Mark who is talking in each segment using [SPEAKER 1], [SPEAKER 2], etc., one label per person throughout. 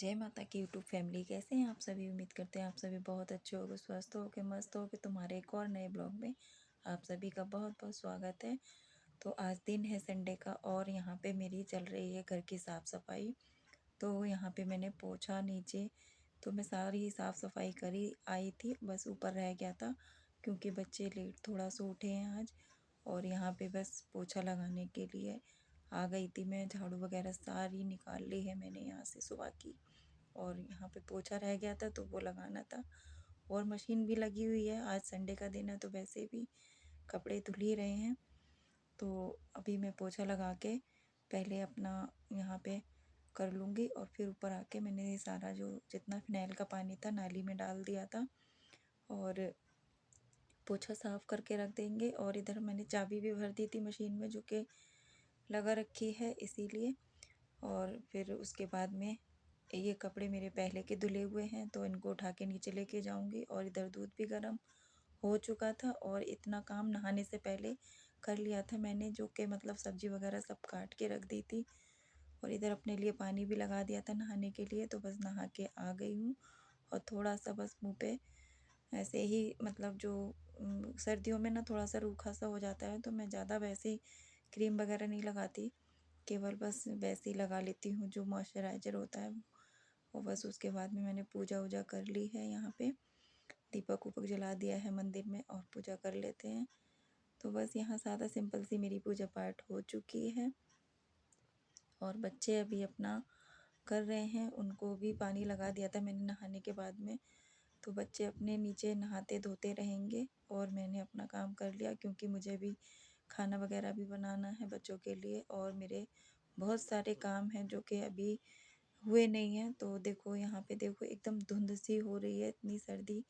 [SPEAKER 1] जय माता की यूट्यूब फैमिली। कैसे हैं आप सभी? उम्मीद करते हैं आप सभी बहुत अच्छे होगे, स्वस्थ होगे, मस्त होगे। तुम्हारे एक और नए ब्लॉग में आप सभी का बहुत बहुत स्वागत है। तो आज दिन है संडे का और यहाँ पे मेरी चल रही है घर की साफ़ सफाई। तो यहाँ पे मैंने पोछा नीचे, तो मैं सारी साफ़ सफाई करी आई थी, बस ऊपर रह गया था क्योंकि बच्चे लेट थोड़ा सो उठे हैं आज। और यहाँ पे बस पोछा लगाने के लिए आ गई थी मैं। झाड़ू वगैरह सारी निकाल ली है मैंने यहाँ से सुबह की, और यहाँ पे पोछा रह गया था तो वो लगाना था। और मशीन भी लगी हुई है, आज संडे का दिन है तो वैसे भी कपड़े धुल ही रहे हैं। तो अभी मैं पोछा लगा के पहले अपना यहाँ पे कर लूँगी और फिर ऊपर आके मैंने सारा जो जितना फिनाइल का पानी था नाली में डाल दिया था और पोछा साफ़ करके रख देंगे। और इधर मैंने चाबी भी भर दी थी मशीन में, जो कि लगा रखी है इसीलिए। और फिर उसके बाद में ये कपड़े मेरे पहले के धुले हुए हैं तो इनको उठा के नीचे लेके जाऊंगी। और इधर दूध भी गर्म हो चुका था और इतना काम नहाने से पहले कर लिया था मैंने, जो कि मतलब सब्जी वगैरह सब काट के रख दी थी। और इधर अपने लिए पानी भी लगा दिया था नहाने के लिए। तो बस नहा के आ गई हूँ और थोड़ा सा बस मुँह पे ऐसे ही मतलब जो सर्दियों में ना थोड़ा सा रूखा सा हो जाता है तो मैं ज़्यादा वैसे ही क्रीम वगैरह नहीं लगाती, केवल बस वैसे ही लगा लेती हूँ जो मॉइस्चराइज़र होता है। और बस उसके बाद में मैंने पूजा वूजा कर ली है। यहाँ पे दीपक उपक जला दिया है मंदिर में और पूजा कर लेते हैं। तो बस यहाँ सादा सिंपल सी मेरी पूजा पाठ हो चुकी है। और बच्चे अभी अपना कर रहे हैं, उनको भी पानी लगा दिया था मैंने नहाने के बाद में। तो बच्चे अपने नीचे नहाते धोते रहेंगे और मैंने अपना काम कर लिया क्योंकि मुझे भी खाना वगैरह भी बनाना है बच्चों के लिए। और मेरे बहुत सारे काम हैं जो कि अभी हुए नहीं हैं। तो देखो यहाँ पे देखो एकदम धुंध सी हो रही है, इतनी सर्दी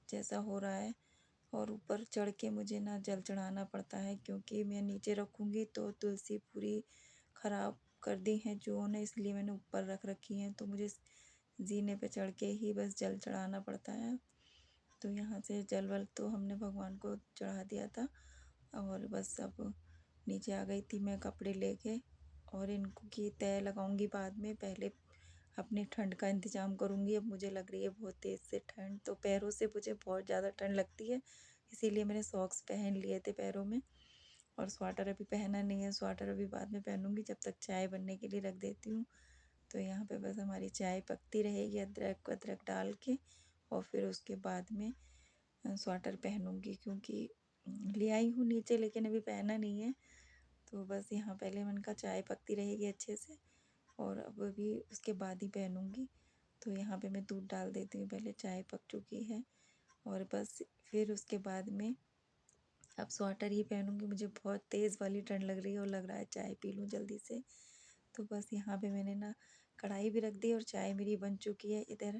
[SPEAKER 1] जैसा हो रहा है। और ऊपर चढ़ के मुझे ना जल चढ़ाना पड़ता है क्योंकि मैं नीचे रखूँगी तो तुलसी पूरी ख़राब कर दी हैं जो ने, इसलिए मैंने ऊपर रख रखी हैं। तो मुझे जीने पे चढ़ के ही बस जल चढ़ाना पड़ता है। तो यहाँ से जल वल तो हमने भगवान को चढ़ा दिया था और बस अब नीचे आ गई थी मैं कपड़े लेके। और इनको की तय लगाऊंगी बाद में, पहले अपनी ठंड का इंतज़ाम करूंगी। अब मुझे लग रही है बहुत तेज़ से ठंड, तो पैरों से मुझे बहुत ज़्यादा ठंड लगती है, इसीलिए मैंने सॉक्स पहन लिए थे पैरों में। और स्वेटर अभी पहना नहीं है, स्वेटर अभी बाद में पहनूंगी, जब तक चाय बनने के लिए रख देती हूँ। तो यहाँ पे बस हमारी चाय पकती रहेगी अदरक अदरक डाल के। और फिर उसके बाद में स्वेटर पहनूंगी क्योंकि ले आई हूँ नीचे लेकिन अभी पहना नहीं है। तो बस यहाँ पहले मन का चाय पकती रहेगी अच्छे से और अब अभी उसके बाद ही पहनूंगी। तो यहाँ पे मैं दूध डाल देती हूँ, पहले चाय पक चुकी है। और बस फिर उसके बाद में अब स्वेटर ही पहनूंगी, मुझे बहुत तेज़ वाली ठंड लग रही है और लग रहा है चाय पी लूँ जल्दी से। तो बस यहाँ पे मैंने ना कढ़ाई भी रख दी और चाय मेरी बन चुकी है। इधर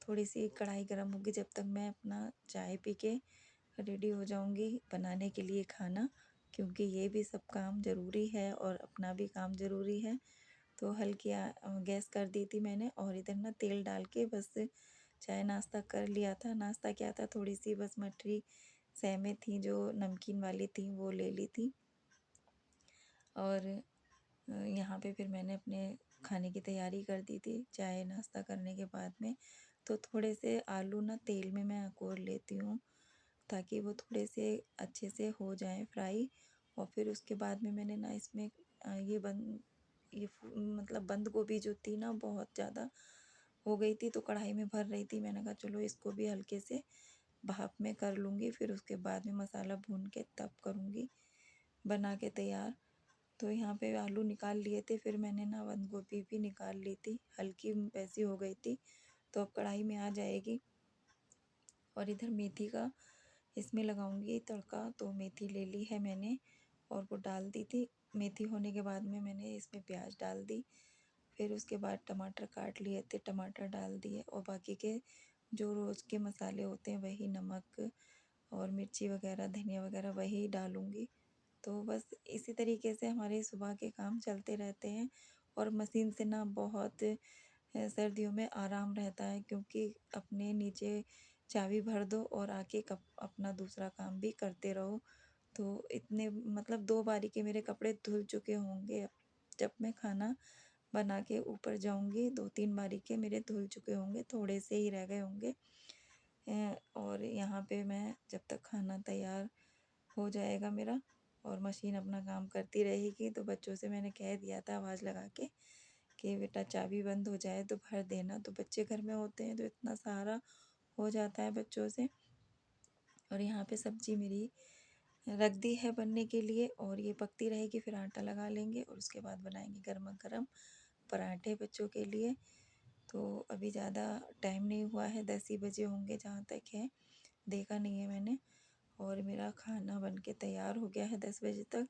[SPEAKER 1] थोड़ी सी कढ़ाई गर्म होगी, जब तक मैं अपना चाय पी के रेडी हो जाऊंगी बनाने के लिए खाना, क्योंकि ये भी सब काम ज़रूरी है और अपना भी काम ज़रूरी है। तो हल्की गैस कर दी थी मैंने और इधर ना तेल डाल के बस चाय नाश्ता कर लिया था। नाश्ता क्या था, थोड़ी सी बस मठरी सेमें थी जो नमकीन वाली थी वो ले ली थी। और यहाँ पे फिर मैंने अपने खाने की तैयारी कर दी थी चाय नाश्ता करने के बाद में। तो थोड़े से आलू ना तेल में मैं अकोर लेती हूँ ताकि वो थोड़े से अच्छे से हो जाएं फ्राई। और फिर उसके बाद में मैंने ना इसमें मतलब बंद गोभी जो थी ना बहुत ज़्यादा हो गई थी तो कढ़ाई में भर रही थी, मैंने कहा चलो इसको भी हल्के से भाप में कर लूँगी, फिर उसके बाद में मसाला भून के तब करूँगी बना के तैयार। तो यहाँ पे आलू निकाल लिए थे, फिर मैंने ना बंद गोभी भी निकाल ली थी, हल्की वैसी हो गई थी तो अब कढ़ाई में आ जाएगी। और इधर मेथी का इसमें लगाऊंगी तड़का, तो मेथी ले ली है मैंने और वो डाल दी थी। मेथी होने के बाद में मैंने इसमें प्याज डाल दी, फिर उसके बाद टमाटर काट लिए थे टमाटर डाल दिए और बाकी के जो रोज़ के मसाले होते हैं वही नमक और मिर्ची वगैरह धनिया वगैरह वही डालूँगी। तो बस इसी तरीके से हमारे सुबह के काम चलते रहते हैं। और मशीन से ना बहुत सर्दियों में आराम रहता है क्योंकि अपने नीचे चाबी भर दो और आके कप अपना दूसरा काम भी करते रहो। तो इतने मतलब 2 बारी के मेरे कपड़े धुल चुके होंगे अब जब मैं खाना बना के ऊपर जाऊँगी। 2-3 बारी के मेरे धुल चुके होंगे, थोड़े से ही रह गए होंगे। और यहाँ पे मैं जब तक खाना तैयार हो जाएगा मेरा और मशीन अपना काम करती रहेगी, तो बच्चों से मैंने कह दिया था आवाज़ लगा के कि बेटा चाबी बंद हो जाए तो भर देना। तो बच्चे घर में होते हैं तो इतना सारा हो जाता है बच्चों से। और यहाँ पे सब्ज़ी मेरी रख दी है बनने के लिए और ये पकती रहेगी, फिर आटा लगा लेंगे और उसके बाद बनाएंगे गरमा-गरम पराठे बच्चों के लिए। तो अभी ज़्यादा टाइम नहीं हुआ है, 10 ही बजे होंगे जहाँ तक है, देखा नहीं है मैंने। और मेरा खाना बन के तैयार हो गया है 10 बजे तक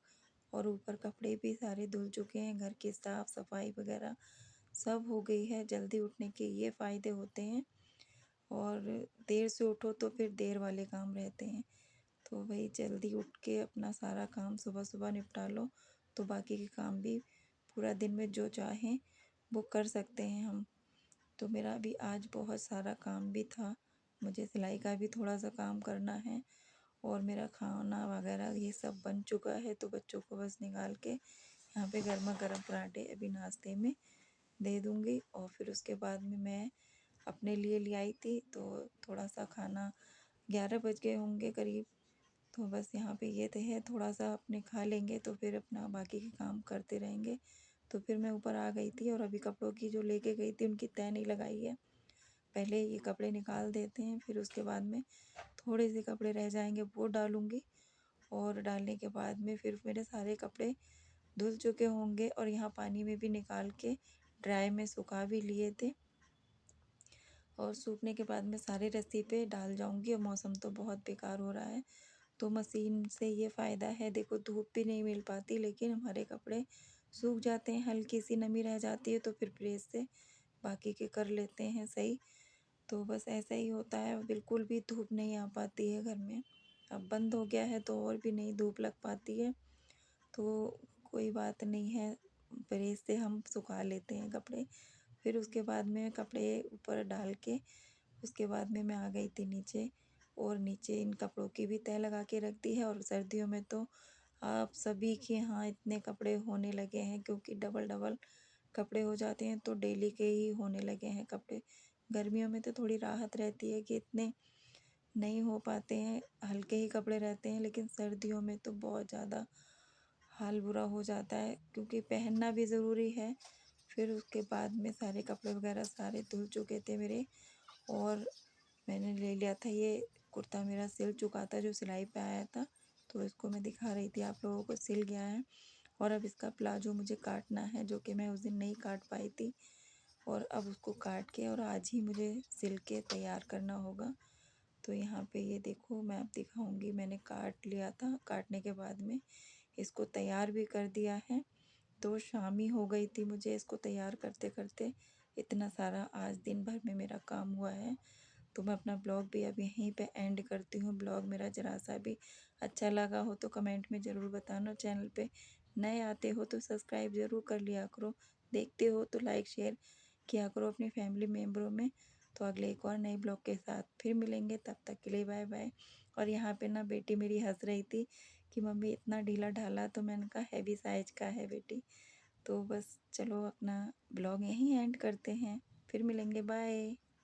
[SPEAKER 1] और ऊपर कपड़े भी सारे धुल चुके हैं, घर की साफ़ सफाई वगैरह सब हो गई है। जल्दी उठने के ये फ़ायदे होते हैं और देर से उठो तो फिर देर वाले काम रहते हैं। तो वही जल्दी उठ के अपना सारा काम सुबह-सुबह निपटा लो, तो बाकी के काम भी पूरा दिन में जो चाहें वो कर सकते हैं हम। तो मेरा भी आज बहुत सारा काम भी था, मुझे सिलाई का भी थोड़ा-सा काम करना है और मेरा खाना वगैरह ये सब बन चुका है, तो बच्चों को बस निकाल के यहाँ पे गरमा-गरम पराठे अभी नाश्ते में दे दूँगी और फिर उसके बाद में मैं अपने लिए ले आई थी, तो थोड़ा-सा खाना 11 बज गए होंगे करीब। तो बस यहाँ पे ये तो है, थोड़ा-सा अपने खा लेंगे तो फिर अपना बाकी के काम करते रहेंगे। तो फिर मैं ऊपर आ गई थी और अभी कपड़ों की जो लेके गई थी उनकी तह नहीं लगाई है। पहले ये कपड़े निकाल देते हैं, फिर उसके बाद में थोड़े से कपड़े रह जाएँगे वो डालूँगी और डालने के बाद में फिर मेरे सारे कपड़े धुल चुके होंगे और यहाँ पानी में भी निकाल के ड्राई में सुखा भी लिए थे। और सूखने के बाद मैं सारे रस्सी पे डाल जाऊँगी और मौसम तो बहुत बेकार हो रहा है। तो मशीन से ये फ़ायदा है, देखो धूप भी नहीं मिल पाती लेकिन हमारे कपड़े सूख जाते हैं, हल्की सी नमी रह जाती है तो फिर प्रेस से बाकी के कर लेते हैं सही। तो बस ऐसा ही होता है, बिल्कुल भी धूप नहीं आ पाती है घर में। अब बंद हो गया है तो और भी नहीं धूप लग पाती है। तो कोई बात नहीं है, प्रेस से हम सुखा लेते हैं कपड़े। फिर उसके बाद में कपड़े ऊपर डाल के उसके बाद में मैं आ गई थी नीचे और नीचे इन कपड़ों की भी तह लगा के रख दी है। और सर्दियों में तो आप सभी के यहाँ इतने कपड़े होने लगे हैं क्योंकि डबल डबल कपड़े हो जाते हैं, तो डेली के ही होने लगे हैं कपड़े। गर्मियों में तो थोड़ी राहत रहती है कि इतने नहीं हो पाते हैं, हल्के ही कपड़े रहते हैं, लेकिन सर्दियों में तो बहुत ज़्यादा हाल बुरा हो जाता है क्योंकि पहनना भी ज़रूरी है। फिर उसके बाद में सारे कपड़े वगैरह सारे धुल चुके थे मेरे और मैंने ले लिया था ये कुर्ता, मेरा सिल चुका था जो सिलाई पे आया था, तो इसको मैं दिखा रही थी आप लोगों को, सिल गया है। और अब इसका प्लाजो मुझे काटना है जो कि मैं उस दिन नहीं काट पाई थी और अब उसको काट के और आज ही मुझे सिल के तैयार करना होगा। तो यहाँ पे ये देखो मैं अब दिखाऊंगी, मैंने काट लिया था, काटने के बाद में इसको तैयार भी कर दिया है। तो शाम ही हो गई थी मुझे इसको तैयार करते करते, इतना सारा आज दिन भर में मेरा काम हुआ है। तो मैं अपना ब्लॉग भी अब यहीं पे एंड करती हूँ। ब्लॉग मेरा ज़रा सा भी अच्छा लगा हो तो कमेंट में ज़रूर बताना। चैनल पे नए आते हो तो सब्सक्राइब ज़रूर कर लिया करो, देखते हो तो लाइक शेयर किया करो अपनी फैमिली मेम्बरों में। तो अगले एक और नए ब्लॉग के साथ फिर मिलेंगे, तब तक के लिए बाय बाय। और यहाँ पे ना बेटी मेरी हंस रही थी कि मम्मी इतना ढीला ढाला, तो मैंने कहा हैवी साइज का है बेटी। तो बस चलो अपना ब्लॉग यहीं एंड करते हैं, फिर मिलेंगे, बाय।